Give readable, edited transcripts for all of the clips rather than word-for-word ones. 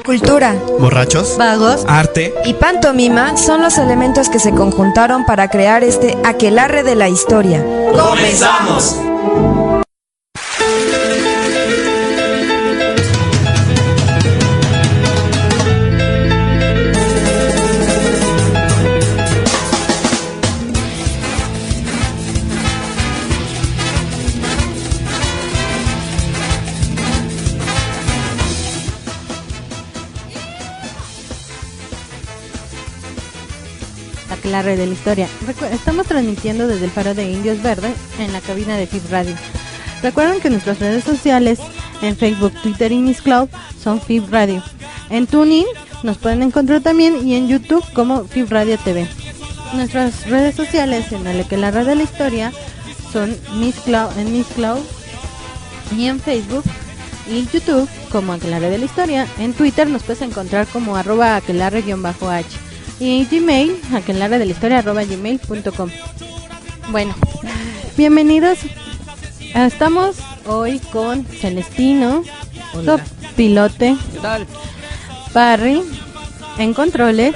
Cultura, borrachos, vagos, arte y pantomima son los elementos que se conjuntaron para crear este aquelarre de la historia. ¡Comenzamos! Aquelarre de la historia. Estamos transmitiendo desde el Faro de Indios Verdes en la cabina de FIB Radio. Recuerden que nuestras redes sociales en Facebook, Twitter y Mixcloud son FIB Radio. En TuneIn nos pueden encontrar también y en YouTube como FIB Radio TV. Nuestras redes sociales en el Aquelarre de la historia son Mixcloud y en Facebook y YouTube como Aquelarre de la historia. En Twitter nos puedes encontrar como @aquelarre_h. Y Gmail, aquelarredelahistoria@gmail.com. Bueno, bienvenidos. Estamos hoy con Celestino, pilote, ¿qué tal? Parry, en controles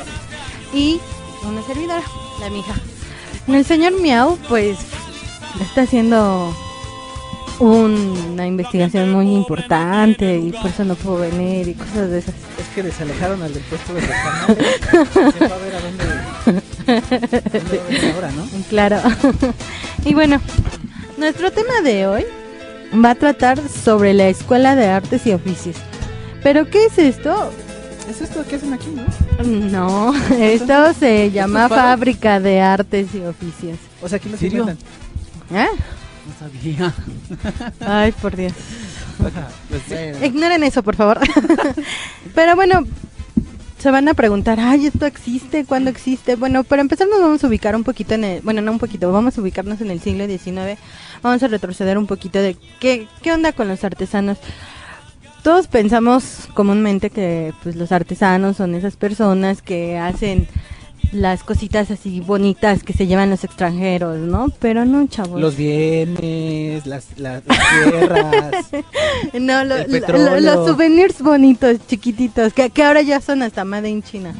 y una servidora, la mija. El señor Miau, pues, está haciendo una investigación muy importante y por eso no puedo venir y cosas de esas. Es que desalejaron al del puesto de los canales. Se va a ver a dónde ahora, ¿no? Claro. Y bueno, nuestro tema de hoy va a tratar sobre la Escuela de Artes y Oficios. ¿Pero qué es esto? ¿Es esto que hacen aquí, no? No, esto se llama Fábrica de Artes y Oficios. O sea, aquí los ¿Serio? inventan. ¿Eh? No sabía. Ay, por Dios. Bueno. Ignoren eso, por favor. Pero bueno, se van a preguntar, ay, ¿esto existe? ¿Cuándo existe? Bueno, para empezar nos vamos a ubicar un poquito en el... Bueno, no un poquito, vamos a ubicarnos en el siglo XIX. Vamos a retroceder un poquito de qué onda con los artesanos. Todos pensamos comúnmente que pues los artesanos son esas personas que hacen las cositas así bonitas que se llevan los extranjeros, ¿no? Pero no, chavos. Los bienes, las tierras, no, el petróleo. los souvenirs bonitos, chiquititos, que ahora ya son hasta made in China.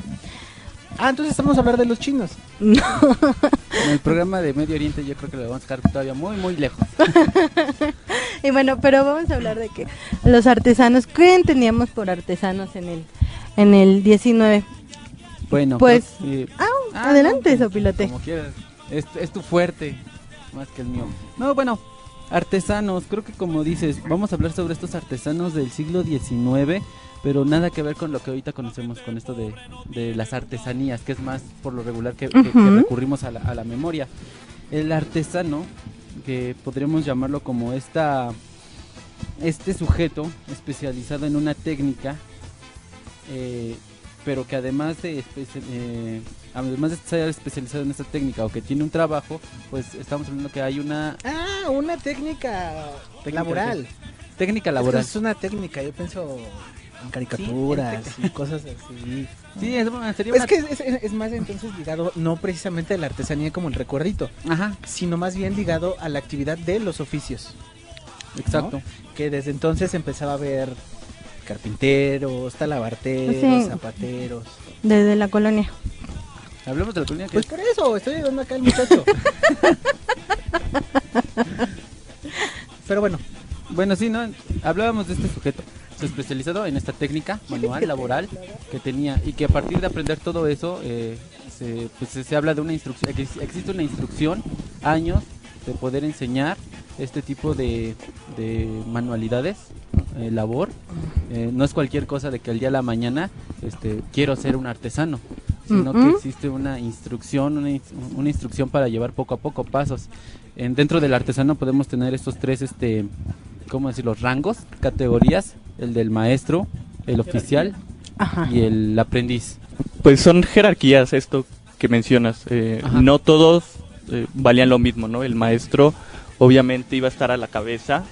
Ah, entonces estamos a hablar de los chinos. No. En el programa de Medio Oriente yo creo que lo vamos a dejar todavía muy, muy lejos. Y bueno, pero vamos a hablar de que los artesanos, ¿qué entendíamos por artesanos en el 19? Bueno, pues, no, adelante, Sopilote. Como quieras, es tu fuerte, más que el mío. No, bueno, artesanos, creo que como dices, vamos a hablar sobre estos artesanos del siglo XIX, pero nada que ver con lo que ahorita conocemos, con esto de las artesanías, que es más por lo regular que recurrimos a la memoria. El artesano, que podríamos llamarlo como este sujeto especializado en una técnica, pero que además de estar especializado en esta técnica o que tiene un trabajo, pues estamos hablando que hay una técnica laboral. Técnica laboral. Es una técnica, yo pienso en caricaturas y cosas así. Sí, sería Es que es más entonces ligado no precisamente a la artesanía como el recuerdito, sino más bien ligado a la actividad de los oficios. Exacto. ¿No? Que desde entonces empezaba a haber carpinteros, talabarteros, Sí. zapateros. Desde la colonia. Hablemos de la colonia. Pues por eso, estoy ayudando acá al muchacho. Pero bueno. Bueno, sí, ¿no? Hablábamos de este sujeto especializado en esta técnica manual, laboral, que tenía, y que a partir de aprender todo eso, se habla de una instrucción, que existe una instrucción, años de poder enseñar este tipo de manualidades, labor. No es cualquier cosa de que al día de la mañana quiero ser un artesano, sino que existe una instrucción, una instrucción para llevar poco a poco pasos. Dentro del artesano podemos tener estos tres, ¿cómo decirlo? Rangos, categorías: el del maestro, el oficial y el aprendiz. Pues son jerarquías esto que mencionas. No todos valían lo mismo, ¿no? El maestro obviamente iba a estar a la cabeza,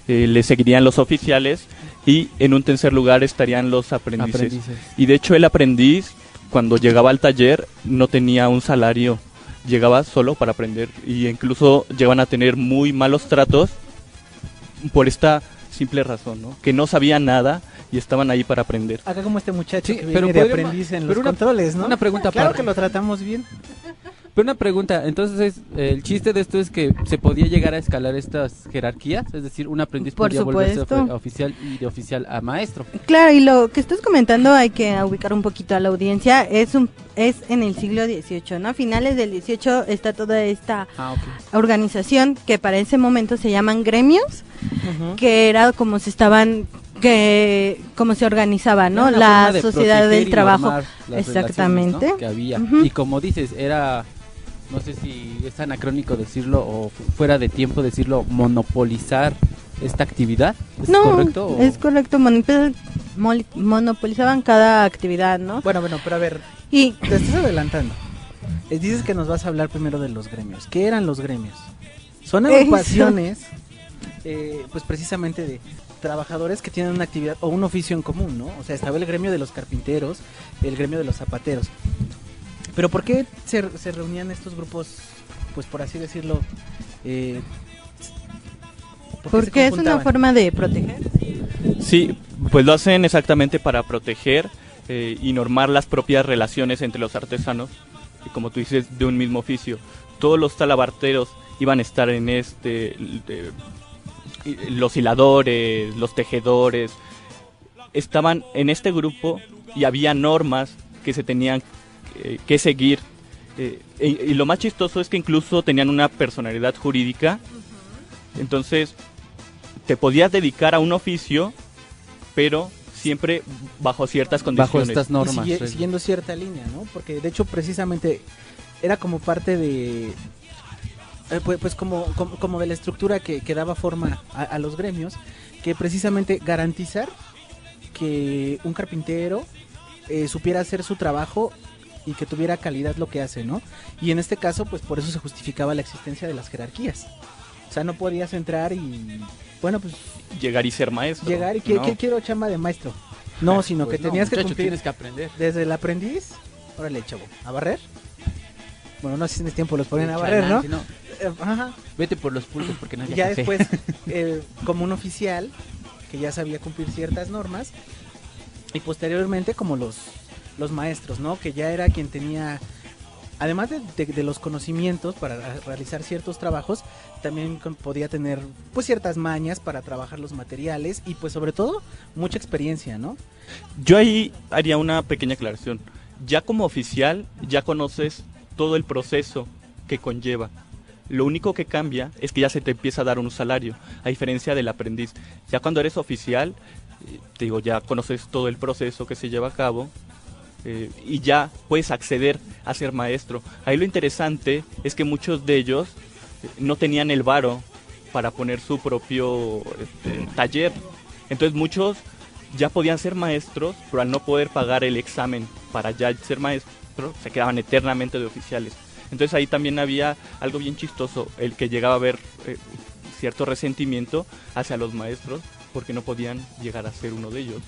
le seguirían los oficiales y en un tercer lugar estarían los aprendices. Y de hecho el aprendiz, cuando llegaba al taller, no tenía un salario, llegaba solo para aprender, y incluso llegaban a tener muy malos tratos por esta simple razón, ¿no? Que no sabían nada y estaban ahí para aprender. Acá como este muchacho Sí, que pero viene de podría- aprendiz en pero los controles, ¿no? una pregunta Claro aparte. que lo tratamos bien. Pero una pregunta, entonces el chiste de esto es que se podía llegar a escalar estas jerarquías, es decir, un aprendiz Por podía volverse supuesto. oficial y de oficial a maestro. Claro, y lo que estás comentando hay que ubicar un poquito a la audiencia, es en el siglo XVIII, ¿no? A finales del XVIII está toda esta Ah, ok. organización que para ese momento se llaman gremios, Ujú. que era como se estaban como se organizaba, ¿no? Era una La forma de sociedad proteger del y trabajo. normar las Exactamente. relaciones, ¿no? Que había. Ujú. Y como dices, era, no sé si es anacrónico decirlo o fuera de tiempo decirlo, monopolizar esta actividad. ¿Es No, correcto? o- es correcto, monopolizaban cada actividad, ¿no? Bueno, pero a ver, Y te estás adelantando. Dices que nos vas a hablar primero de los gremios. ¿Qué eran los gremios? Son Eso. agrupaciones, pues precisamente de trabajadores que tienen una actividad o un oficio en común, ¿no? O sea, estaba el gremio de los carpinteros, el gremio de los zapateros. Pero ¿por qué se reunían estos grupos, pues por así decirlo? ¿Por qué se porque es una conjuntaban? forma de proteger. Sí, pues lo hacen exactamente para proteger y normar las propias relaciones entre los artesanos, y como tú dices, de un mismo oficio. Todos los talabarteros iban a estar en los hiladores, los tejedores, estaban en este grupo y había normas que se tenían que seguir. Y lo más chistoso es que incluso tenían una personalidad jurídica, entonces te podías dedicar a un oficio, pero siempre bajo ciertas bajo condiciones. estas Y normas. siguiendo cierta línea, ¿no? Porque de hecho precisamente era como parte de pues como de la estructura que daba forma a los gremios, que precisamente garantizar que un carpintero supiera hacer su trabajo y que tuviera calidad lo que hace, ¿no? Y en este caso, pues por eso se justificaba la existencia de las jerarquías. O sea, no podías entrar y, bueno, pues Llegar y ser maestro. llegar y ¿no? ¿qué quiero chamba de maestro? No, sino Pues que no, tenías que muchacho, cumplir tienes que aprender. desde el aprendiz, órale, chavo, ¿a barrer? Bueno, no sé si tienes tiempo, los ponen a barrer, ¿no? Si no, Ajá. vete por los pulsos porque no Y hay ya café. después, como un oficial que ya sabía cumplir ciertas normas, y posteriormente como los maestros, ¿no? Que ya era quien tenía, además de los conocimientos para realizar ciertos trabajos, también podía tener pues ciertas mañas para trabajar los materiales y pues sobre todo mucha experiencia, ¿no? Yo ahí haría una pequeña aclaración. Ya como oficial, ya conoces todo el proceso que conlleva. Lo único que cambia es que ya se te empieza a dar un salario, a diferencia del aprendiz. Ya cuando eres oficial, te digo, ya conoces todo el proceso que se lleva a cabo y ya puedes acceder a ser maestro. Ahí lo interesante es que muchos de ellos no tenían el varo para poner su propio taller. Entonces muchos ya podían ser maestros, pero al no poder pagar el examen para ya ser maestro, se quedaban eternamente de oficiales. Entonces ahí también había algo bien chistoso, el que llegaba a haber cierto resentimiento hacia los maestros porque no podían llegar a ser uno de ellos.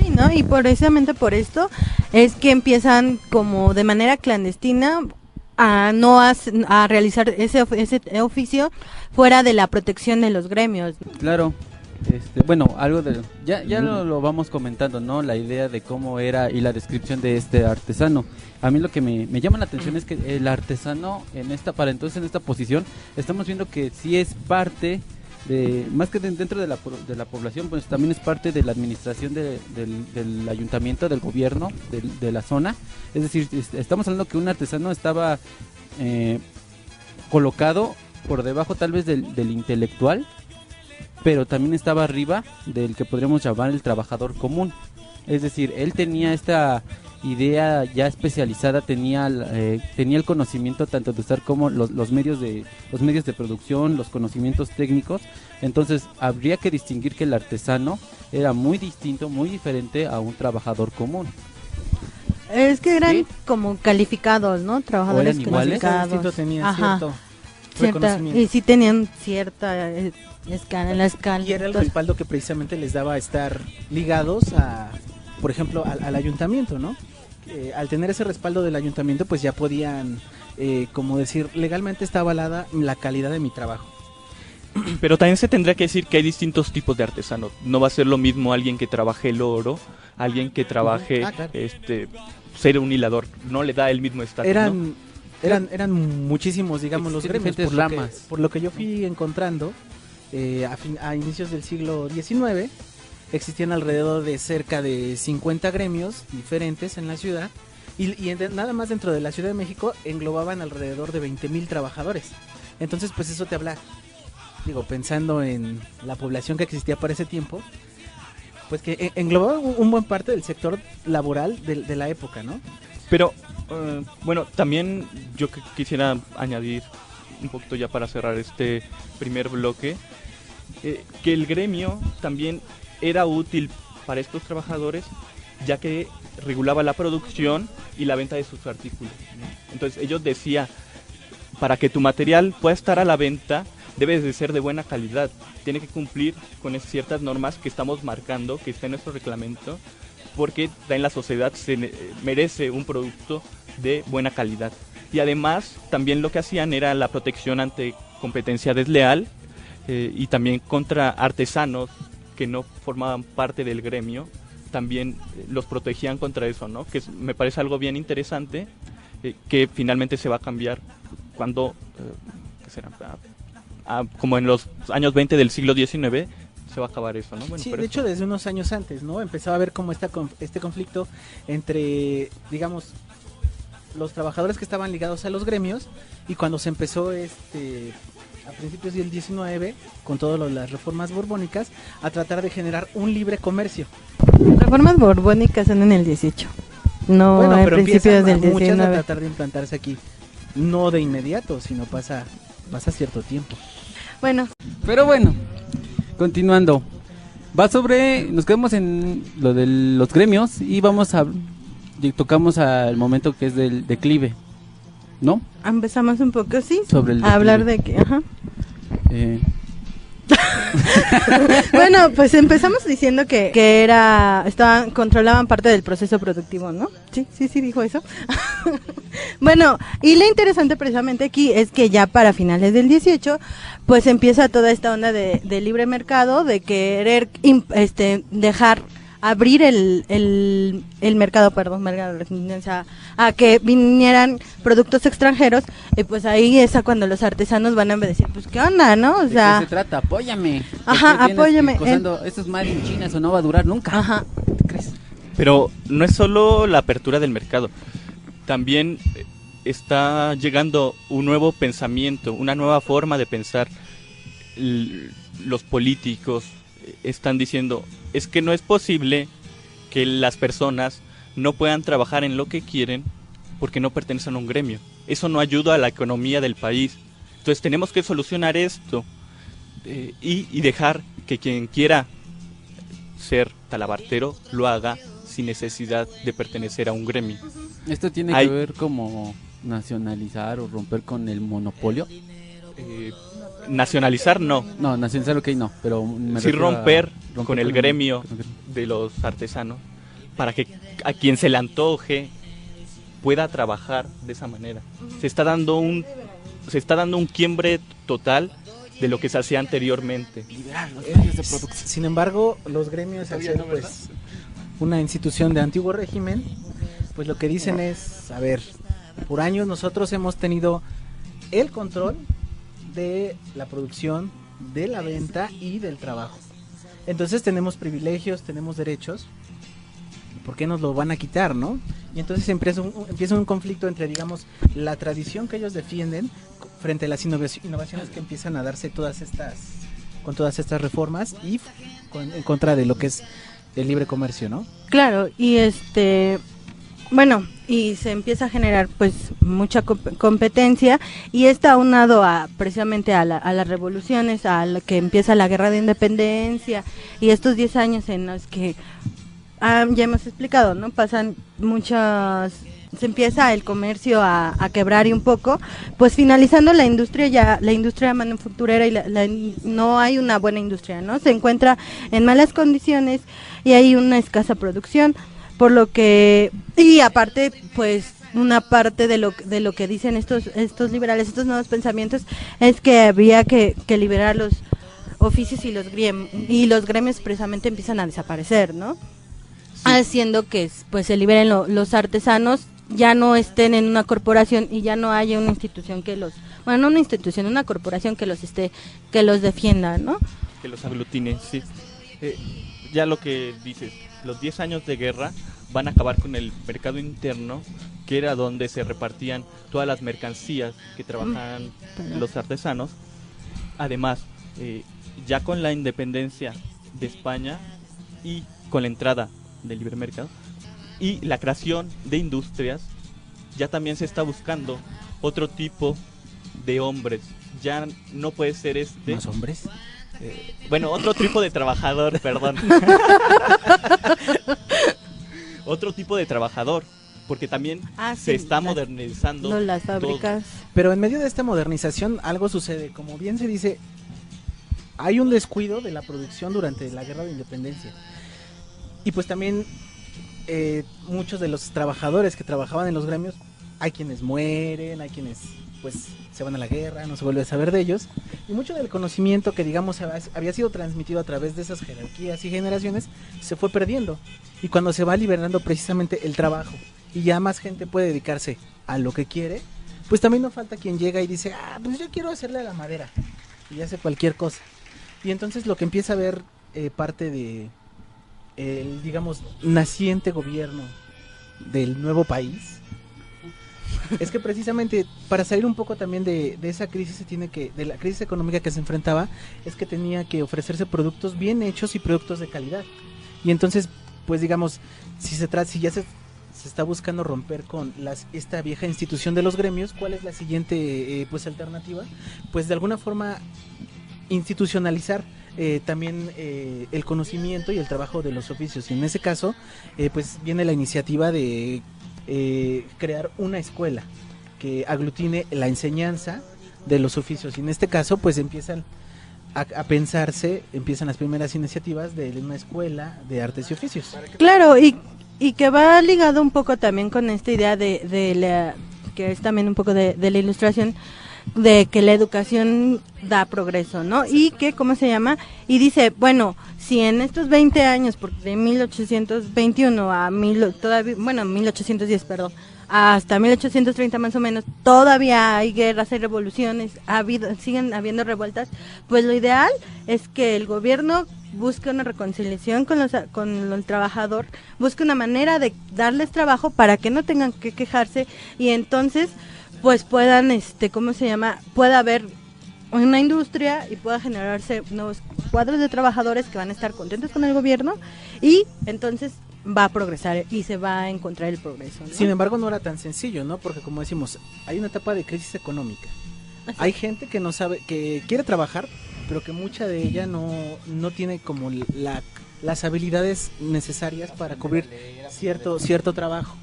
Sí, ¿no? Y precisamente por esto es que empiezan como de manera clandestina a realizar ese oficio fuera de la protección de los gremios. Claro. Bueno, algo de ya lo vamos comentando, ¿no? La idea de cómo era y la descripción de este artesano. A mí lo que me llama la atención es que el artesano en esta posición estamos viendo que sí es parte de, más que dentro de la población, pues también es parte de la administración del ayuntamiento, del gobierno, de la zona. Es decir, estamos hablando que un artesano estaba colocado por debajo tal vez del intelectual, pero también estaba arriba del que podríamos llamar el trabajador común. Es decir, él tenía esta idea ya especializada, tenía el conocimiento tanto de usar como los medios de producción, los conocimientos técnicos. Entonces habría que distinguir que el artesano era muy distinto, muy diferente a un trabajador común. Es que eran ¿Sí? como calificados, ¿no? Trabajadores ¿O eran iguales? calificados. Tenía Ajá. cierto Cierta, reconocimiento. y sí tenían cierta escala, la escala. Y era el respaldo que precisamente les daba estar ligados a, por ejemplo, al ayuntamiento, ¿no? Al tener ese respaldo del ayuntamiento, pues ya podían, como decir, legalmente está avalada la calidad de mi trabajo. Pero también se tendría que decir que hay distintos tipos de artesanos. No va a ser lo mismo alguien que trabaje el oro, alguien que trabaje claro. ser un hilador. No le da el mismo estatus, ¿no? Eran muchísimos, digamos, los gremios, diferentes ramas. por lo que yo fui encontrando, a inicios del siglo XIX, existían alrededor de cerca de 50 gremios diferentes en la ciudad, nada más dentro de la Ciudad de México englobaban alrededor de 20,000 trabajadores. Entonces, pues eso te habla, digo, pensando en la población que existía para ese tiempo, pues que englobaba un buen parte del sector laboral de la época, ¿no? Pero, bueno, también yo quisiera añadir un poquito ya para cerrar este primer bloque, que el gremio también era útil para estos trabajadores, ya que regulaba la producción y la venta de sus artículos, ¿no? Entonces ellos decían, para que tu material pueda estar a la venta, debe de ser de buena calidad, tiene que cumplir con ciertas normas que estamos marcando, que está en nuestro reglamento, porque en la sociedad se merece un producto de buena calidad. Y además, también lo que hacían era la protección ante competencia desleal y también contra artesanos que no formaban parte del gremio, también los protegían contra eso, ¿no? Que me parece algo bien interesante, que finalmente se va a cambiar cuando, ¿qué será? Como en los años 20 del siglo XIX, se va a acabar eso, ¿no? Bueno, sí, de hecho desde unos años antes, ¿no? Empezaba a haber como este conflicto entre, digamos, los trabajadores que estaban ligados a los gremios, y cuando se empezó a principios del 19, con todas las reformas borbónicas, a tratar de generar un libre comercio. Reformas borbónicas son en el 18, no bueno, en pero principios del muchas a 19. tratar de implantarse aquí, no de inmediato, sino pasa cierto tiempo. Bueno, Pero bueno, continuando. Nos quedamos en lo de los gremios y tocamos al momento que es del declive, ¿no? empezamos un poco, sí, Sobre el a hablar declive. de que, ajá. Eh, Bueno, pues empezamos diciendo que controlaban parte del proceso productivo, ¿no? Sí, dijo eso. Bueno, y lo interesante precisamente aquí es que ya para finales del 18, pues empieza toda esta onda de libre mercado, de querer dejar abrir el mercado, a que vinieran productos extranjeros, y pues ahí es cuando los artesanos van a decir, pues qué onda, ¿no? O ¿De sea, qué se trata? Apóyame. Ajá, ¿Por qué tienes apóyame. cosando Esto es made in China, eso no va a durar nunca. ajá. ¿Qué crees? Pero no es solo la apertura del mercado, también está llegando un nuevo pensamiento, una nueva forma de pensar. Los políticos están diciendo, es que no es posible que las personas no puedan trabajar en lo que quieren porque no pertenecen a un gremio. Eso no ayuda a la economía del país. Entonces tenemos que solucionar esto y dejar que quien quiera ser talabartero lo haga sin necesidad de pertenecer a un gremio. Esto tiene que ver como nacionalizar o romper con el monopolio. Nacionalizar no. No, nacionalizar ok, no, pero Sí romper con el gremio de los artesanos para que a quien se le antoje pueda trabajar de esa manera. Se está dando un quiebre total de lo que se hacía anteriormente. liberar los medios de producción. Sin embargo, los gremios, al ser pues una institución de antiguo régimen, pues lo que dicen es, a ver, por años nosotros hemos tenido el control de la producción, de la venta y del trabajo. Entonces tenemos privilegios, tenemos derechos. ¿Por qué nos lo van a quitar, no? Y entonces empieza un conflicto entre, digamos, la tradición que ellos defienden frente a las innovaciones que empiezan a darse con todas estas reformas y en contra de lo que es el libre comercio, ¿no? Claro, y bueno, y se empieza a generar pues mucha competencia, y está aunado precisamente a las revoluciones, a lo que empieza la guerra de independencia y estos 10 años en los que ya hemos explicado, ¿no? Se empieza el comercio a quebrar y un poco, pues finalizando la industria manufacturera, y no hay una buena industria, ¿no? Se encuentra en malas condiciones y hay una escasa producción. Por lo que, y aparte, pues, una parte de lo que dicen estos liberales, estos nuevos pensamientos, es que había que liberar oficios y los gremios precisamente empiezan a desaparecer, ¿no? Sí. Haciendo que pues se liberen los artesanos, ya no estén en una corporación y ya no haya una institución no una institución, una corporación que los defienda, ¿no? Que los aglutine, sí. Ya lo que dices, los 10 años de guerra van a acabar con el mercado interno, que era donde se repartían todas las mercancías que trabajaban los artesanos. Además, ya con la independencia de España y con la entrada del libre mercado y la creación de industrias, ya también se está buscando otro tipo de hombres. Ya no puede ser ¿Más hombres? Bueno, otro tipo de trabajador, perdón. Otro tipo de trabajador, porque también se está modernizando las fábricas. Todo. Pero en medio de esta modernización algo sucede, como bien se dice, hay un descuido de la producción durante la Guerra de Independencia. Y pues también muchos de los trabajadores que trabajaban en los gremios, hay quienes mueren, hay quienes pues se van a la guerra, no se vuelve a saber de ellos, y mucho del conocimiento que digamos había sido transmitido a través de esas jerarquías y generaciones se fue perdiendo, y cuando se va liberando precisamente el trabajo y ya más gente puede dedicarse a lo que quiere, pues también no falta quien llega y dice, pues yo quiero hacerle a la madera, y hace cualquier cosa, y entonces lo que empieza a ver parte de el, digamos, naciente gobierno del nuevo país es que precisamente para salir un poco también de esa crisis de la crisis económica que se enfrentaba, es que tenía que ofrecerse productos bien hechos y productos de calidad. Y entonces, pues digamos, si ya se está buscando romper con esta vieja institución de los gremios, ¿cuál es la siguiente pues alternativa? Pues de alguna forma institucionalizar también el conocimiento y el trabajo de los oficios. Y en ese caso, pues viene la iniciativa de crear una escuela que aglutine la enseñanza de los oficios, y en este caso pues empiezan las primeras iniciativas de una escuela de artes y oficios. Claro, y que va ligado un poco también con esta idea que es también un poco de la ilustración, de que la educación da progreso, ¿no? Y que, ¿cómo se llama? Y dice, bueno, si en estos 20 años, de 1821 a 1810, perdón, hasta 1830 más o menos, todavía hay guerras, hay revoluciones, siguen habiendo revueltas, pues lo ideal es que el gobierno busque una reconciliación con el trabajador, busque una manera de darles trabajo para que no tengan que quejarse, y entonces pues puedan, pueda haber una industria y pueda generarse nuevos cuadros de trabajadores que van a estar contentos con el gobierno, y entonces va a progresar y se va a encontrar el progreso, ¿no? Sin embargo, no era tan sencillo, ¿no? Porque como decimos, hay una etapa de crisis económica. Así. Hay gente que no sabe, que quiere trabajar, pero que mucha de ella no tiene como las habilidades necesarias para cubrir cierto trabajo.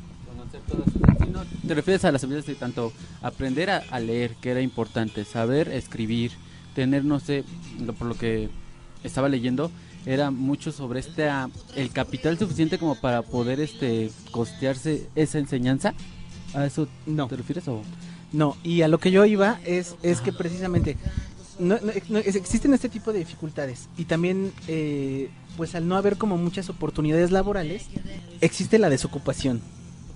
No, te refieres a las habilidades de tanto aprender a leer, que era importante, saber escribir, tener, no sé, por lo que estaba leyendo, era mucho sobre el capital suficiente como para poder costearse esa enseñanza. ¿A eso te refieres o? No, y a lo que yo iba es que precisamente existen este tipo de dificultades, y también pues al no haber como muchas oportunidades laborales, existe la desocupación,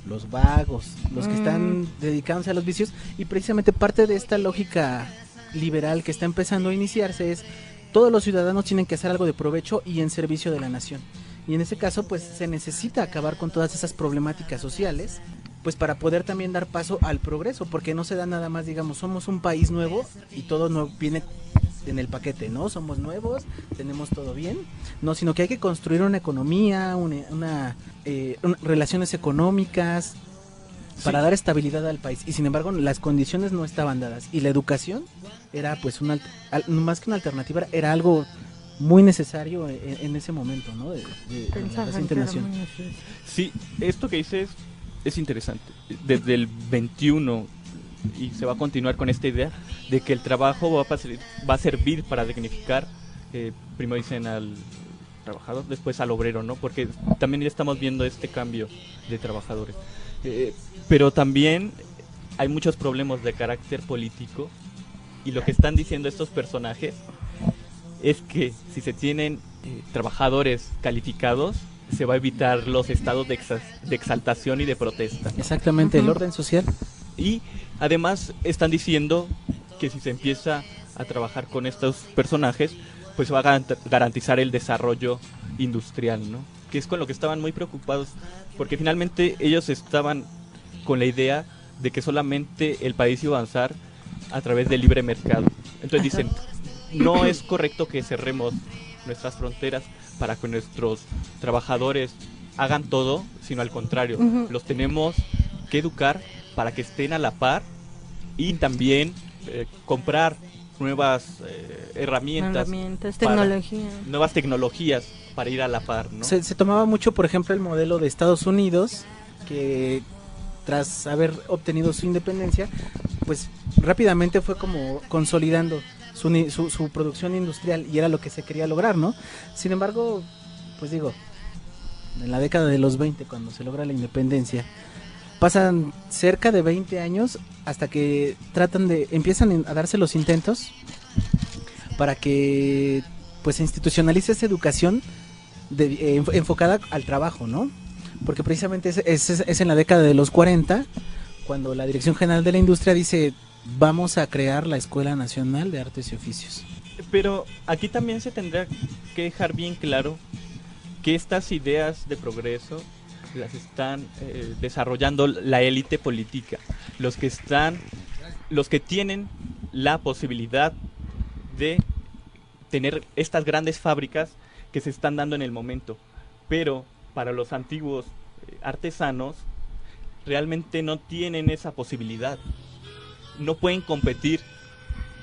los vagos, los que están dedicándose a los vicios, y precisamente parte de esta lógica liberal que está empezando a iniciarse es: todos los ciudadanos tienen que hacer algo de provecho y en servicio de la nación. Y en ese caso pues se necesita acabar con todas esas problemáticas sociales, pues para poder también dar paso al progreso, porque no se da nada más, digamos, somos un país nuevo y todo no viene en el paquete, ¿no? Somos nuevos, tenemos todo bien, no, sino que hay que construir una economía, relaciones económicas para dar estabilidad al país, y sin embargo las condiciones no estaban dadas, y la educación era pues más que una alternativa, era algo muy necesario en ese momento, ¿no? De la reciente nación. Sí, esto que dices es interesante. Desde el 21 y se va a continuar con esta idea de que el trabajo va a servir para dignificar, primero dicen al trabajador, después al obrero, ¿no? Porque también ya estamos viendo este cambio de trabajadores. Pero también hay muchos problemas de carácter político, y lo que están diciendo estos personajes es que si se tienen trabajadores calificados, se va a evitar los estados de exaltación y de protesta. Exactamente, el orden social. Y además están diciendo que si se empieza a trabajar con estos personajes, pues va a garantizar el desarrollo industrial, ¿no? Que es con lo que estaban muy preocupados, porque finalmente ellos estaban con la idea de que solamente el país iba a avanzar a través del libre mercado. Entonces dicen, no es correcto que cerremos nuestras fronteras para que nuestros trabajadores hagan todo, sino al contrario, los tenemos que educar para que estén a la par y también comprar nuevas herramientas, nuevas tecnologías para ir a la par, ¿no? Se tomaba mucho, por ejemplo, el modelo de Estados Unidos, que tras haber obtenido su independencia, pues rápidamente fue como consolidando su producción industrial, y era lo que se quería lograr, ¿no? Sin embargo, pues digo, en la década de los 20, cuando se logra la independencia, pasan cerca de 20 años hasta que empiezan a darse los intentos para que pues se institucionalice esa educación enfocada al trabajo, ¿no? Porque precisamente es en la década de los 40 cuando la Dirección General de la Industria dice: vamos a crear la Escuela Nacional de Artes y Oficios. Pero aquí también se tendrá que dejar bien claro que estas ideas de progreso las están desarrollando la élite política, los que tienen la posibilidad de tener estas grandes fábricas que se están dando en el momento, pero para los antiguos artesanos realmente no tienen esa posibilidad, no pueden competir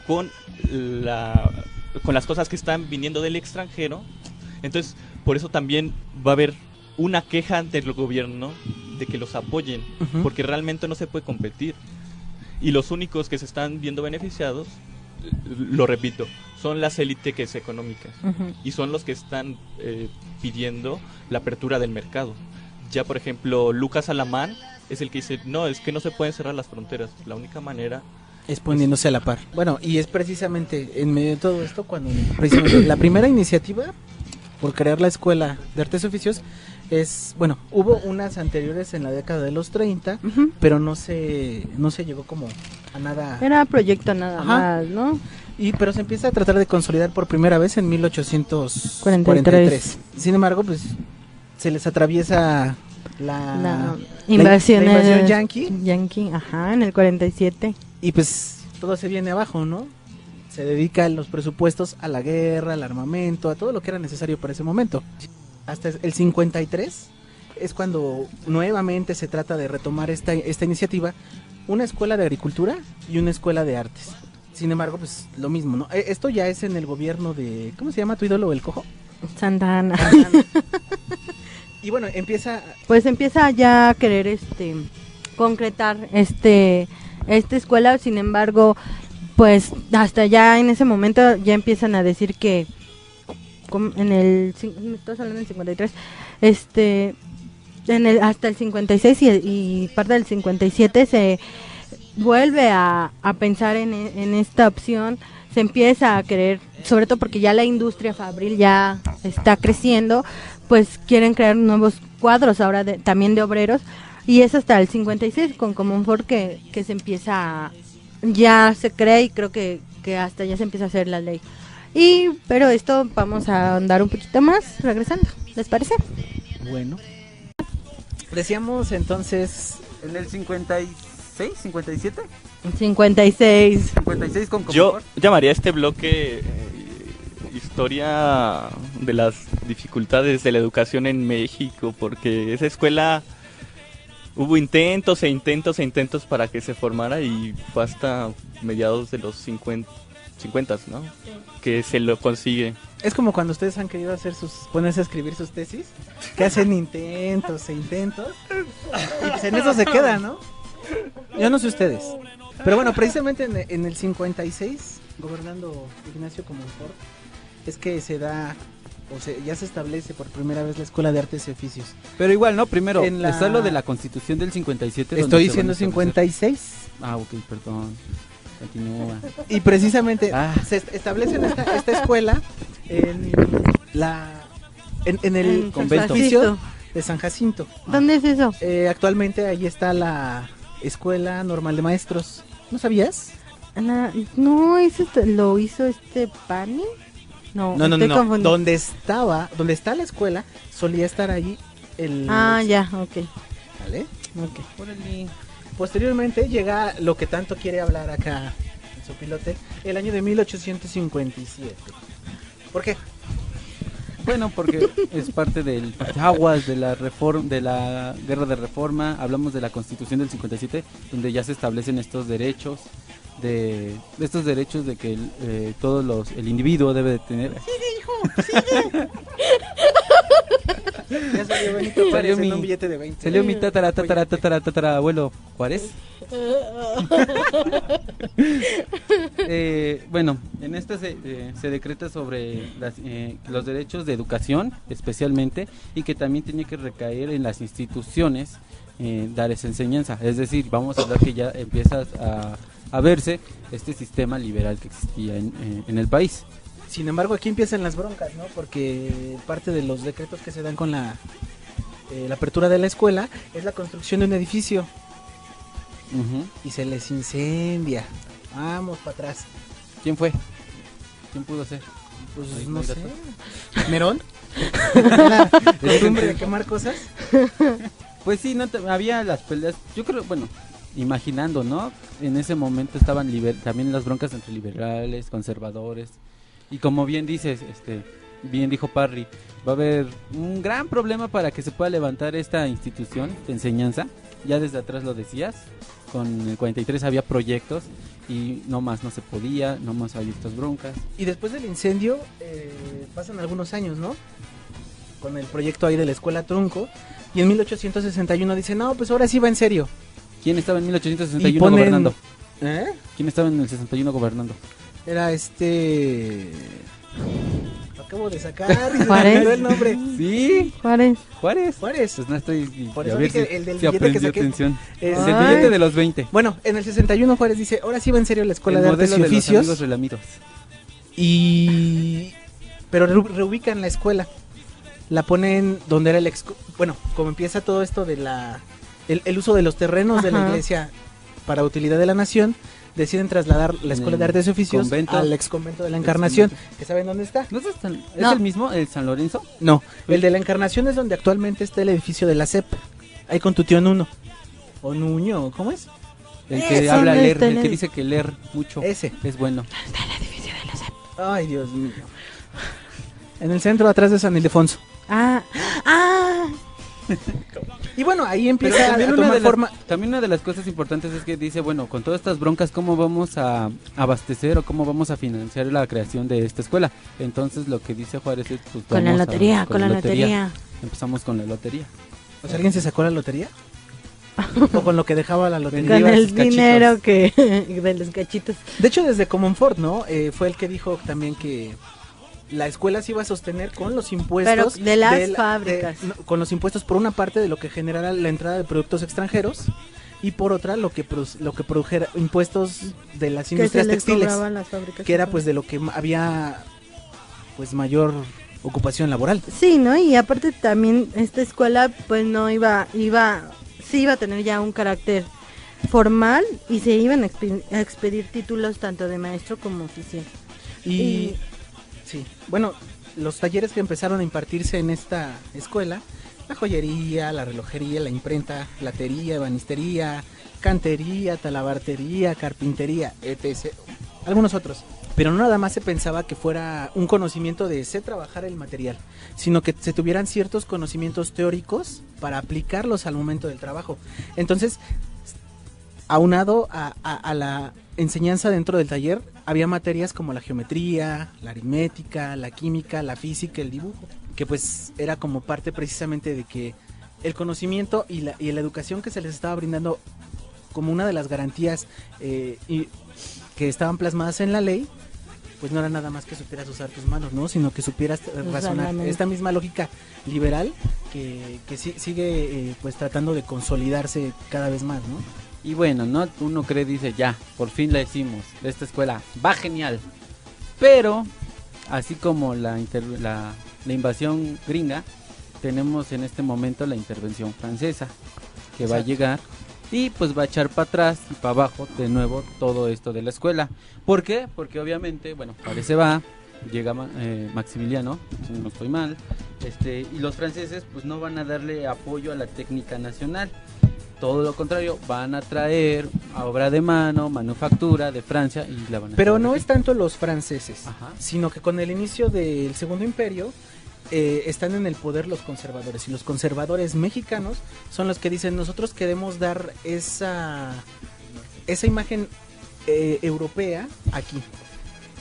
con las cosas que están viniendo del extranjero. Entonces por eso también va a haber una queja ante el gobierno de que los apoyen, porque realmente no se puede competir. Y los únicos que se están viendo beneficiados, lo repito, son las élites económicas, y son los que están pidiendo la apertura del mercado. Ya, por ejemplo, Lucas Alamán es el que dice, no, es que no se pueden cerrar las fronteras, la única manera es poniéndose a la par. Bueno, y es precisamente en medio de todo esto cuando precisamente la primera iniciativa por crear la Escuela de Artes y Oficios hubo unas anteriores en la década de los 30, pero no se llegó como a nada. Era proyecto nada más, ¿no? Pero se empieza a tratar de consolidar por primera vez en 1843. Sin embargo, pues se les atraviesa la invasión yankee, en el 47. Y pues todo se viene abajo, ¿no? Se dedican los presupuestos a la guerra, al armamento, a todo lo que era necesario para ese momento. Hasta el 53 es cuando nuevamente se trata de retomar esta iniciativa, una escuela de agricultura y una escuela de artes. Sin embargo, pues lo mismo, ¿no? Esto ya es en el gobierno de, ¿cómo se llama tu ídolo, el cojo? Santa Anna. Y bueno, empieza ya a querer concretar esta escuela. Sin embargo, pues hasta ya en ese momento ya empiezan a decir que estás hablando del 53, hasta el 56 y parte del 57 se vuelve a pensar en esta opción. Se empieza a querer, sobre todo porque ya la industria fabril ya está creciendo, pues quieren crear nuevos cuadros ahora también de obreros, y es hasta el 56 con Comonfort que se empieza ya se cree, y creo que hasta ya se empieza a hacer la ley. Pero esto vamos a andar un poquito más regresando, ¿les parece? Bueno, decíamos entonces en el 56, 57, 56 con yo llamaría a este bloque historia de las dificultades de la educación en México, porque esa escuela hubo intentos para que se formara, y fue hasta mediados de los 50, ¿no? Sí. Que se lo consigue. Es como cuando ustedes han querido ponerse a escribir sus tesis, que hacen intentos, y pues en eso se queda, ¿no? Yo no sé ustedes. Pero bueno, precisamente en el 56, gobernando Ignacio Comonfort, es que ya se establece por primera vez la Escuela de Artes y Oficios. Pero igual, ¿no? Primero, está lo de la Constitución del 57. Estoy diciendo 56. Ah, ok, perdón. Continúa. Y precisamente Se establece esta escuela en el En convento. edificio de San Jacinto. ¿Dónde es eso? Actualmente ahí está la Escuela Normal de Maestros. ¿No sabías? No, eso lo hizo Pani. No, estoy confundiendo. Donde está la escuela, solía estar allí el... Ya, ok. ¿Vale? Ok. Órale. Posteriormente llega lo que tanto quiere hablar acá en su pilote, el año de 1857. ¿Por qué? Bueno, porque es parte del aguas de la reforma, de la guerra de reforma. Hablamos de la Constitución del 57, donde ya se establecen estos derechos de estos derechos de que el individuo debe de tener. Ya salió Benito Juárez en un billete de 20. Salió mi tatara abuelo Juárez. Bueno, en esta se decreta sobre los derechos de educación, especialmente, y que también tiene que recaer en las instituciones dar esa enseñanza. Es decir, vamos a hablar que ya empieza a verse este sistema liberal que existía en el país. Sin embargo, aquí empiezan las broncas, ¿no? Porque parte de los decretos que se dan con la apertura de la escuela es la construcción de un edificio. Uh-huh. Y se les incendia. Vamos para atrás. ¿Quién fue? ¿Quién pudo ser? Pues Ahí no hay sé. datos. ¿Nerón? ¿La costumbre de quemar cosas? Pues sí, había las peleas. Yo creo, bueno, imaginando, ¿no? En ese momento estaban también las broncas entre liberales, conservadores. Y como bien dices, bien dijo Parry, va a haber un gran problema para que se pueda levantar esta institución de enseñanza. Ya desde atrás lo decías, con el 43 había proyectos y no más no se podía, no más había estas broncas. Y después del incendio pasan algunos años, ¿no? Con el proyecto ahí de la escuela Trunco. Y en 1861 dicen, no, pues ahora sí va en serio. ¿Quién estaba en 1861 Y ponen- gobernando? ¿Eh? ¿Quién estaba en el 61 gobernando? Era Acabo de sacar y se me ¿Juárez? olvidó el nombre. Sí, Juárez. Juárez. Juárez. Pues no estoy. Por a eso ver dije el del si billete que aprendió saqué. atención. Es- El del Ay. billete de los 20. Bueno, en el 61 Juárez dice, ahora sí va en serio la Escuela El de Artes modelo y de los Oficios. amigos relamidos. Pero reubican la escuela. La ponen donde era bueno, como empieza todo esto de el uso de los terrenos de la Ajá. iglesia para utilidad de la nación, deciden trasladar la Escuela de Artes y Oficios convento. al ex convento de la Encarnación. Exconvento. ¿Que saben dónde está? ¿No es, ¿Es No. el mismo, el San Lorenzo? No, el de la Encarnación es donde actualmente está el edificio de la CEP. Ahí con tu tío Nuno. O Nuño, ¿cómo es? El que Ese habla no leer, está en el que el- dice que leer mucho Ese. es bueno. Ay, Dios mío. En el centro, atrás de San Ildefonso. Ah. Y bueno, ahí Pero empieza también a una, tomar de las, forma. también una de las cosas importantes es que dice, bueno, con todas estas broncas, ¿cómo vamos a abastecer o cómo vamos a financiar la creación de esta escuela? Entonces lo que dice Juárez es, pues, Con la vamos a- lotería, con la lotería. Empezamos con la lotería. O sea, ¿alguien se sacó la lotería? ¿O con lo que dejaba la lotería? Con Iba a el sus cachitos. dinero de los cachitos. De hecho, desde Comonfort, ¿no? Fue el que dijo también que la escuela se iba a sostener con los impuestos. Pero de las fábricas. Con los impuestos, por una parte, de lo que generara la entrada de productos extranjeros. Y por otra, lo que produjera impuestos de las Que se industrias les textiles. cobraban las fábricas. Que era pues de lo que había pues mayor ocupación laboral. Sí, ¿no? Y aparte también esta escuela pues no sí iba a tener ya un carácter formal y se iban a expedir títulos tanto de maestro como oficial. Y sí, bueno, los talleres que empezaron a impartirse en esta escuela, la joyería, la relojería, la imprenta, platería, ebanistería, cantería, talabartería, carpintería, etc. Algunos otros. Pero no nada más se pensaba que fuera un conocimiento de sé trabajar el material, sino que se tuvieran ciertos conocimientos teóricos para aplicarlos al momento del trabajo. Entonces, aunado a la enseñanza dentro del taller, había materias como la geometría, la aritmética, la química, la física, el dibujo, que pues era como parte precisamente de que el conocimiento y la educación que se les estaba brindando como una de las garantías y que estaban plasmadas en la ley, pues no era nada más que supieras usar tus manos, ¿no? Sino que supieras razonar. Esta misma lógica liberal que sigue pues tratando de consolidarse cada vez más, ¿no? Y bueno, ¿no? Uno cree, dice, ya, por fin la hicimos, esta escuela va genial. Pero, así como la invasión gringa, tenemos en este momento la intervención francesa, que va a llegar y pues va a echar para atrás y para abajo de nuevo todo esto de la escuela. ¿Por qué? Porque obviamente, bueno, parece llega Maximiliano, si no estoy mal, y los franceses pues no van a darle apoyo a la técnica nacional. Todo lo contrario, van a traer obra de mano, manufactura de Francia y la van a Pero traer no aquí. es tanto los franceses, Ajá. sino que con el inicio del Segundo Imperio están en el poder los conservadores, y los conservadores mexicanos son los que dicen, nosotros queremos dar esa imagen europea aquí.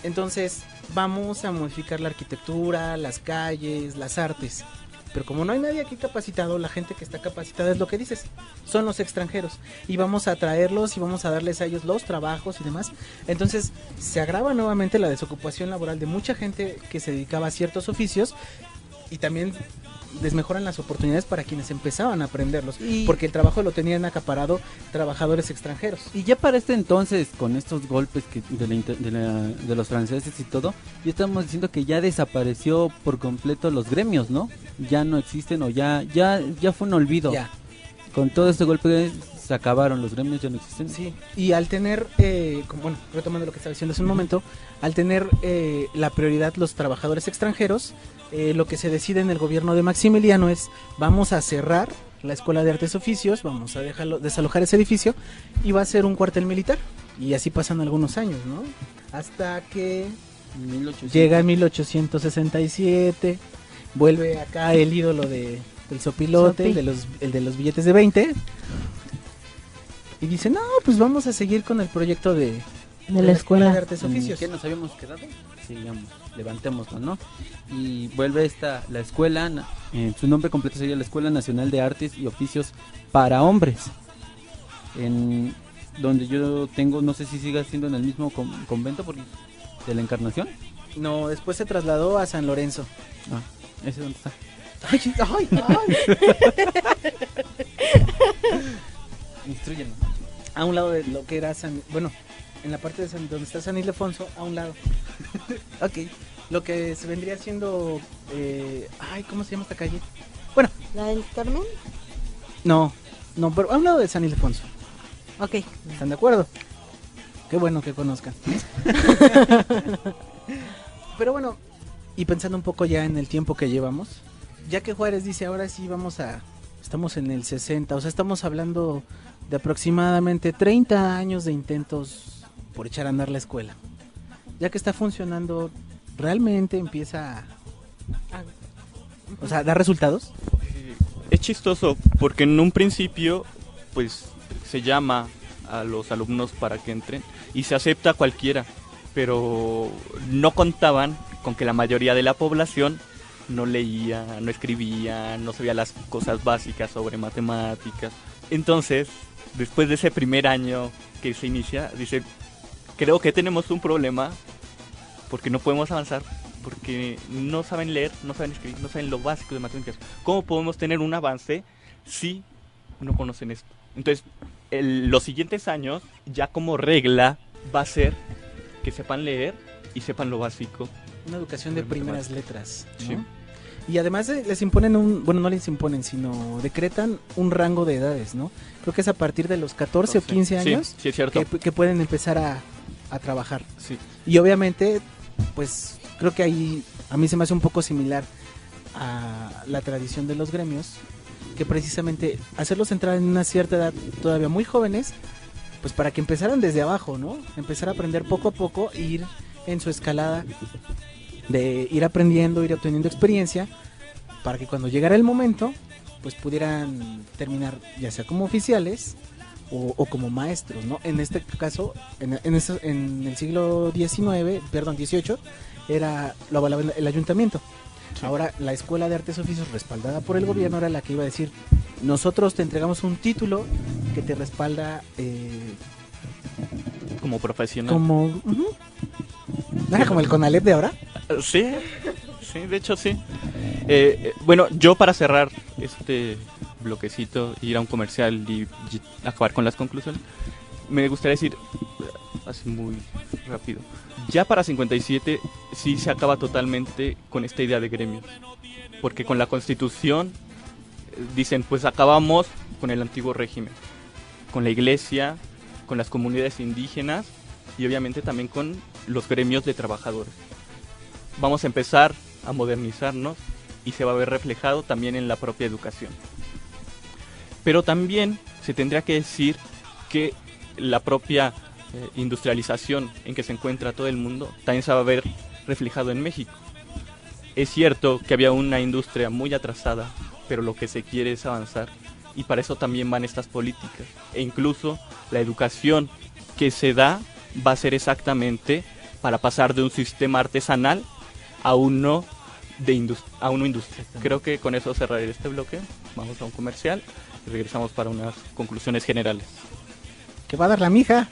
Entonces vamos a modificar la arquitectura, las calles, las artes. Pero como no hay nadie aquí capacitado, la gente que está capacitada es lo que dices, son los extranjeros. Y vamos a traerlos y vamos a darles a ellos los trabajos y demás. Entonces se agrava nuevamente la desocupación laboral de mucha gente que se dedicaba a ciertos oficios, y también desmejoran las oportunidades para quienes empezaban a aprenderlos, porque el trabajo lo tenían acaparado trabajadores extranjeros. Y ya para este entonces, con estos golpes de los franceses y todo, ya estamos diciendo que ya desapareció por completo los gremios, ¿no? Ya no existen, o ya fue un olvido. Ya. Con todo este golpe se acabaron, los gremios ya no existen. Sí, y al tener, bueno, retomando lo que estaba diciendo hace un momento, al tener la prioridad los trabajadores extranjeros, lo que se decide en el gobierno de Maximiliano es, vamos a cerrar la Escuela de Artes y Oficios, vamos a desalojar ese edificio, y va a ser un cuartel militar. Y así pasan algunos años, ¿no? Hasta que 1800. llega en 1867, vuelve acá el ídolo del sopilote, el de los billetes de 20, y dice, no, pues vamos a seguir con el proyecto de la Escuela de Artes y Oficios. ¿Qué nos habíamos quedado? Sigamos, levantémoslo, ¿no? Y vuelve la escuela, su nombre completo sería la Escuela Nacional de Artes y Oficios para Hombres, en donde yo tengo, no sé si siga siendo en el mismo convento de la Encarnación. No, después se trasladó a San Lorenzo. Ah, ¿ese dónde está? Ay, ay, ay. Instrúyenos. A un lado de lo que era en la parte de donde está San Ildefonso, a un lado. Ok, lo que se vendría siendo, ¿cómo se llama esta calle? Bueno, ¿La del Carmen? no, pero a un lado de San Ildefonso. Ok. ¿Están de acuerdo? Qué bueno que conozcan. Pero bueno, y pensando un poco ya en el tiempo que llevamos, ya que Juárez dice, ahora sí estamos en el 60, o sea, estamos hablando de aproximadamente 30 años de intentos por echar a andar la escuela. Ya que está funcionando, realmente empieza a dar resultados. Es chistoso porque en un principio pues se llama a los alumnos para que entren y se acepta a cualquiera, pero no contaban con que la mayoría de la población no leía, no escribía, no sabía las cosas básicas sobre matemáticas. Entonces, después de ese primer año que se inicia, dice, creo que tenemos un problema porque no podemos avanzar, porque no saben leer, no saben escribir, no saben lo básico de matemáticas. ¿Cómo podemos tener un avance si no conocen esto? Entonces, los siguientes años, ya como regla, va a ser que sepan leer y sepan lo básico. Una educación de primeras letras, ¿no? Sí. Y además les imponen no les imponen, sino decretan un rango de edades, ¿no? Creo que es a partir de los 14 o 15 años sí, es cierto. que pueden empezar a trabajar. Sí. Y obviamente, pues creo que ahí a mí se me hace un poco similar a la tradición de los gremios, que precisamente hacerlos entrar en una cierta edad todavía muy jóvenes, pues para que empezaran desde abajo, ¿no? Empezar a aprender poco a poco e ir en su escalada de ir aprendiendo, ir obteniendo experiencia, para que cuando llegara el momento, pues pudieran terminar ya sea como oficiales o como maestros, ¿no? En este caso, en el siglo XVIII, lo avalaba el ayuntamiento. Sí. Ahora la Escuela de Artes y Oficios, respaldada por el gobierno, era la que iba a decir, nosotros te entregamos un título que te respalda como profesional. como ¿No era como el Conalep de ahora? Sí, sí, de hecho sí. Bueno, yo para cerrar este bloquecito, ir a un comercial y acabar con las conclusiones, me gustaría decir, así muy rápido, ya para 57 sí se acaba totalmente con esta idea de gremios, porque con la Constitución dicen, pues acabamos con el antiguo régimen, con la iglesia, con las comunidades indígenas y obviamente también con los gremios de trabajadores. Vamos a empezar a modernizarnos y se va a ver reflejado también en la propia educación. Pero también se tendría que decir que la propia industrialización en que se encuentra todo el mundo también se va a ver reflejado en México. Es cierto que había una industria muy atrasada, pero lo que se quiere es avanzar y para eso también van estas políticas. E incluso la educación que se da va a ser exactamente para pasar de un sistema artesanal a uno industrial. Creo que con eso cerraré este bloque. Vamos a un comercial y regresamos para unas conclusiones generales. ¿Qué va a dar la mija?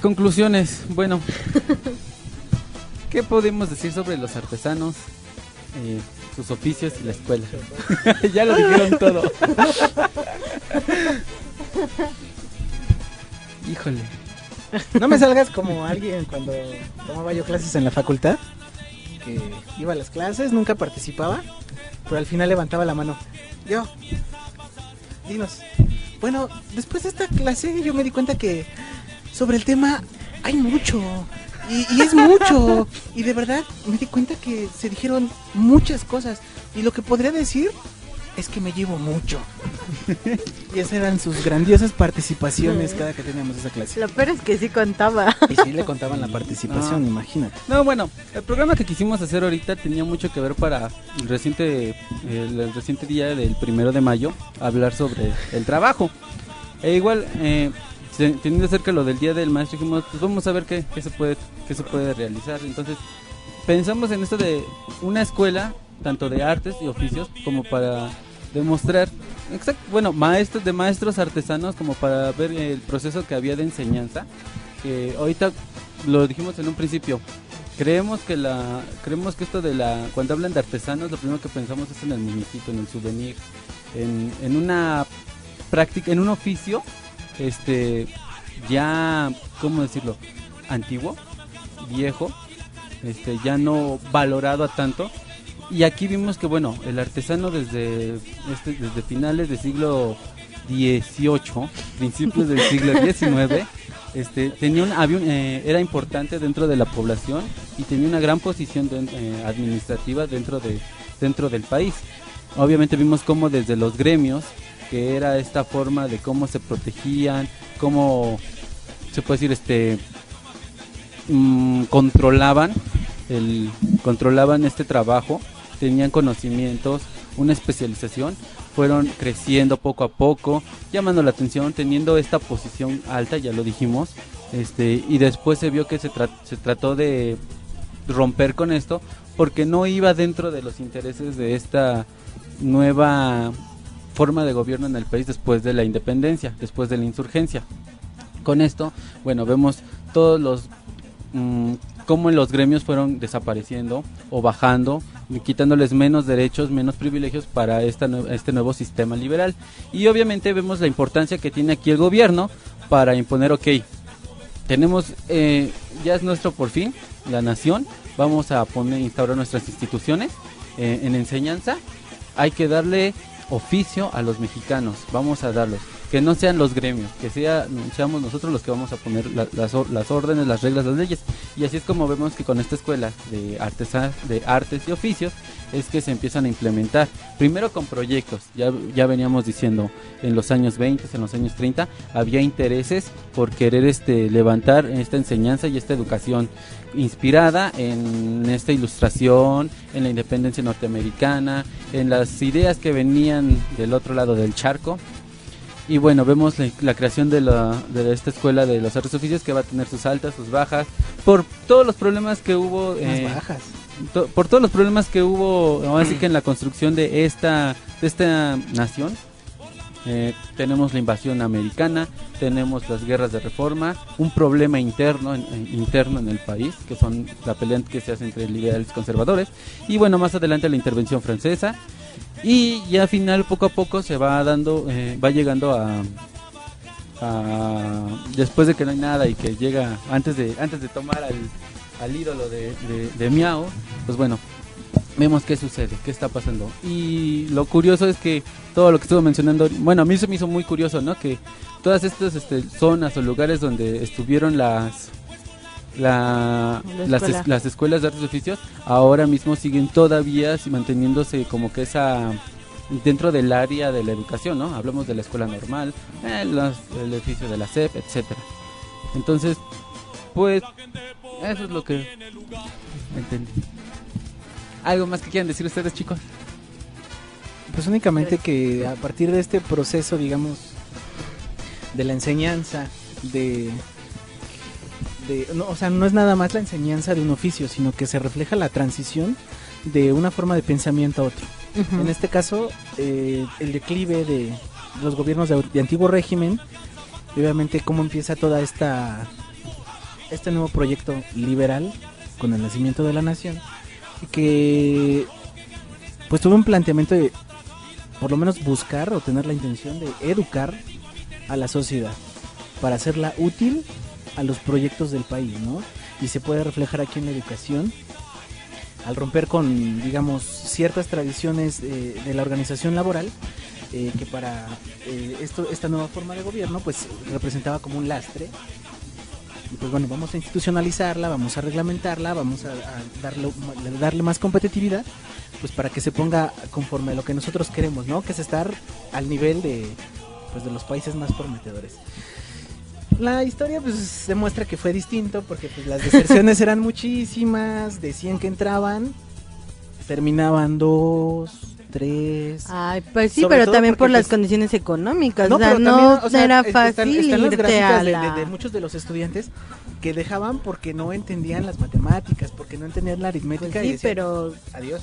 Conclusiones. Bueno, ¿qué podemos decir sobre los artesanos, sus oficios y la escuela? Ya lo dijeron todo. Híjole. No me salgas como alguien cuando tomaba yo clases en la facultad, que iba a las clases, nunca participaba, pero al final levantaba la mano. Yo, dinos. Bueno, después de esta clase yo me di cuenta que sobre el tema hay mucho, y es mucho, y de verdad me di cuenta que se dijeron muchas cosas, y lo que podría decir es que me llevo mucho. Y esas eran sus grandiosas participaciones cada que teníamos esa clase. Lo peor es que sí contaba. Y sí le contaban la participación, imagínate. No, bueno, el programa que quisimos hacer ahorita tenía mucho que ver para el reciente día del 1 de mayo, hablar sobre el trabajo. E igual, teniendo cerca lo del Día del Maestro, dijimos, pues vamos a ver qué se puede realizar. Entonces, pensamos en esto de una escuela, tanto de artes y oficios, como para demostrar, maestros artesanos, como para ver el proceso que había de enseñanza, que ahorita lo dijimos en un principio. Creemos que esto cuando hablan de artesanos, lo primero que pensamos es en el muñequito, en el souvenir, en una práctica, en un oficio, ya, ¿cómo decirlo? Antiguo, viejo, ya no valorado a tanto. Y aquí vimos que, bueno, el artesano desde finales del siglo XVIII, principios del siglo XIX, era importante dentro de la población y tenía una gran posición administrativa dentro del país. Obviamente vimos cómo desde los gremios, que era esta forma de cómo se protegían, cómo se puede decir, controlaban este trabajo, tenían conocimientos, una especialización, fueron creciendo poco a poco, llamando la atención, teniendo esta posición alta, ya lo dijimos, y después se vio que se trató de romper con esto, porque no iba dentro de los intereses de esta nueva forma de gobierno en el país después de la independencia, después de la insurgencia. Con esto, bueno, vemos todos los cómo los gremios fueron desapareciendo o bajando, quitándoles menos derechos, menos privilegios para este nuevo sistema liberal. Y obviamente vemos la importancia que tiene aquí el gobierno para imponer, tenemos, ya es nuestro por fin, la nación, vamos a instaurar nuestras instituciones en enseñanza, hay que darle oficio a los mexicanos, vamos a darlos, que no sean los gremios, que seamos nosotros los que vamos a poner las órdenes, las reglas, las leyes. Y así es como vemos que con esta escuela de artes y oficios es que se empiezan a implementar, primero con proyectos. Ya veníamos diciendo, en los años 20, en los años 30 había intereses por querer levantar esta enseñanza y esta educación inspirada en esta ilustración, en la independencia norteamericana, en las ideas que venían del otro lado del charco. Y bueno, vemos la creación de esta escuela de los artes y oficios, que va a tener sus altas, sus bajas, por todos los problemas que hubo. Bajas. Por todos los problemas que hubo, así que en la construcción de esta nación, tenemos la invasión americana, tenemos las guerras de reforma, un problema interno en el país, que son la pelea que se hace entre liberales y conservadores, y bueno, más adelante la intervención francesa, y ya al final poco a poco se va dando, va llegando a después de que no hay nada y que llega antes de tomar al ídolo de Miao, pues bueno, vemos qué sucede, qué está pasando. Y lo curioso es que todo lo que estuvo mencionando, bueno, a mí se me hizo muy curioso, ¿no? Que todas estas zonas o lugares donde estuvieron las escuelas de artes y oficios, ahora mismo siguen todavía manteniéndose como que esa dentro del área de la educación, ¿no? Hablamos de la escuela normal, el edificio de la SEP, etcétera. Entonces, pues eso es lo que entendí. ¿Algo más que quieran decir ustedes, chicos? Pues únicamente que a partir de este proceso, digamos, de la enseñanza, no, o sea, no es nada más la enseñanza de un oficio, sino que se refleja la transición de una forma de pensamiento a otro. En este caso, el declive de los gobiernos de antiguo régimen, y obviamente cómo empieza toda este nuevo proyecto liberal con el nacimiento de la nación, que pues tuvo un planteamiento de por lo menos buscar o tener la intención de educar a la sociedad para hacerla útil a los proyectos del país, ¿no? Y se puede reflejar aquí en la educación al romper con, digamos, ciertas tradiciones de la organización laboral, que para esta nueva forma de gobierno pues representaba como un lastre. Y pues bueno, vamos a institucionalizarla, vamos a reglamentarla, vamos a darle más competitividad, pues para que se ponga conforme a lo que nosotros queremos, ¿no? Que es estar al nivel de los países más prometedores. La historia pues demuestra que fue distinto porque pues las deserciones eran muchísimas, de 100 que entraban, terminaban 2, 3. Ay, pues sí, pero también por las condiciones económicas, no, o sea, no también, era fácil están irte a de muchos de los estudiantes que dejaban porque no entendían las matemáticas, porque no entendían la aritmética, pues sí, y decían, pero adiós.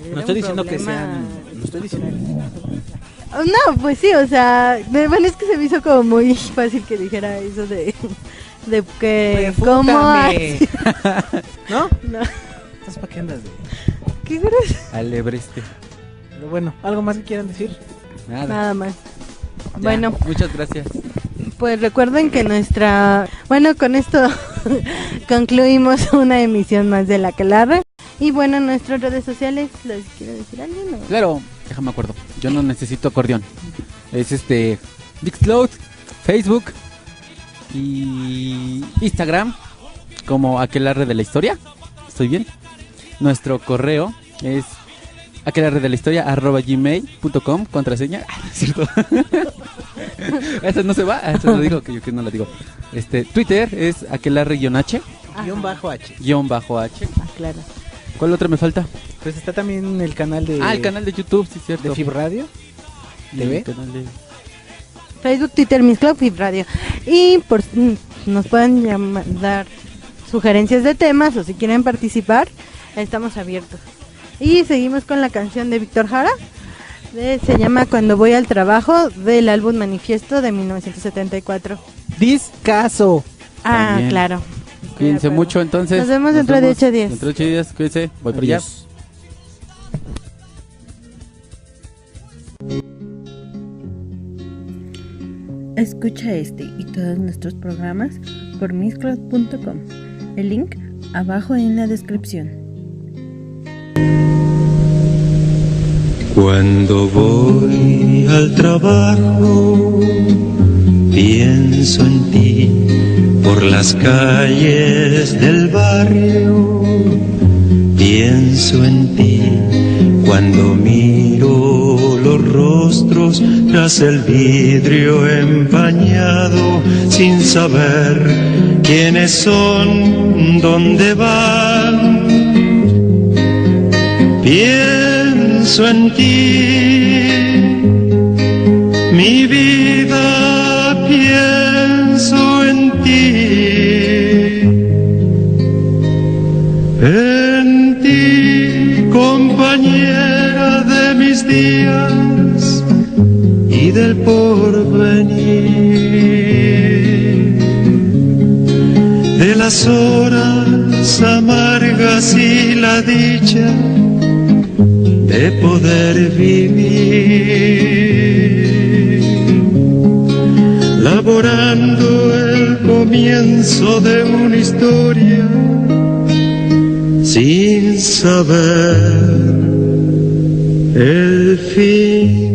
Era no estoy diciendo problema... que sean, no estoy diciendo. No, pues sí, o sea, bueno, es que se me hizo como muy fácil que dijera eso de que cómo ¿no? No. Entonces, ¿para qué andas de? ¿Qué crees? Alebreste. Pero bueno, ¿algo más que quieran decir? Nada más. Ya, bueno, muchas gracias. Pues recuerden que bueno, con esto concluimos una emisión más de La Aquelarre. Y bueno, en nuestras redes sociales, ¿les quiero decir algo? ¿No? Claro, déjame acuerdo. Yo no necesito acordeón. Es Mixcloud, Facebook y Instagram como Aquelarre de la Historia. ¿Estoy bien? Nuestro correo es aquelarredelahistoria@gmail.com, contraseña. ¿Es cierto? Esa no se va, esa lo digo, que yo que no la digo. Twitter es aquelarre-h. _H. Ah, claro. ¿Cuál otra me falta? Pues está también el canal de... el canal de YouTube, sí, cierto. De Fib Radio TV. El canal de... Facebook, Twitter, Mixcloud, Fib Radio. Y nos pueden dar sugerencias de temas o si quieren participar, estamos abiertos. Y seguimos con la canción de Víctor Jara. Se llama Cuando voy al trabajo, del álbum Manifiesto de 1974. Discaso. Ah, También. Claro. Cuídense mucho, entonces. Nos vemos dentro de 8 días. Dentro de 8 días, cuídense. Voy por allá. Escucha este y todos nuestros programas por mixcloud.com. El link abajo en la descripción. Cuando voy al trabajo, pienso en ti por las calles del barrio. Pienso en ti cuando miro los rostros tras el vidrio empañado, sin saber quiénes son, dónde van. Pienso en ti, mi vida, pienso en ti, compañera de mis días, del porvenir, de las horas amargas y la dicha de poder vivir, laborando el comienzo de una historia sin saber el fin.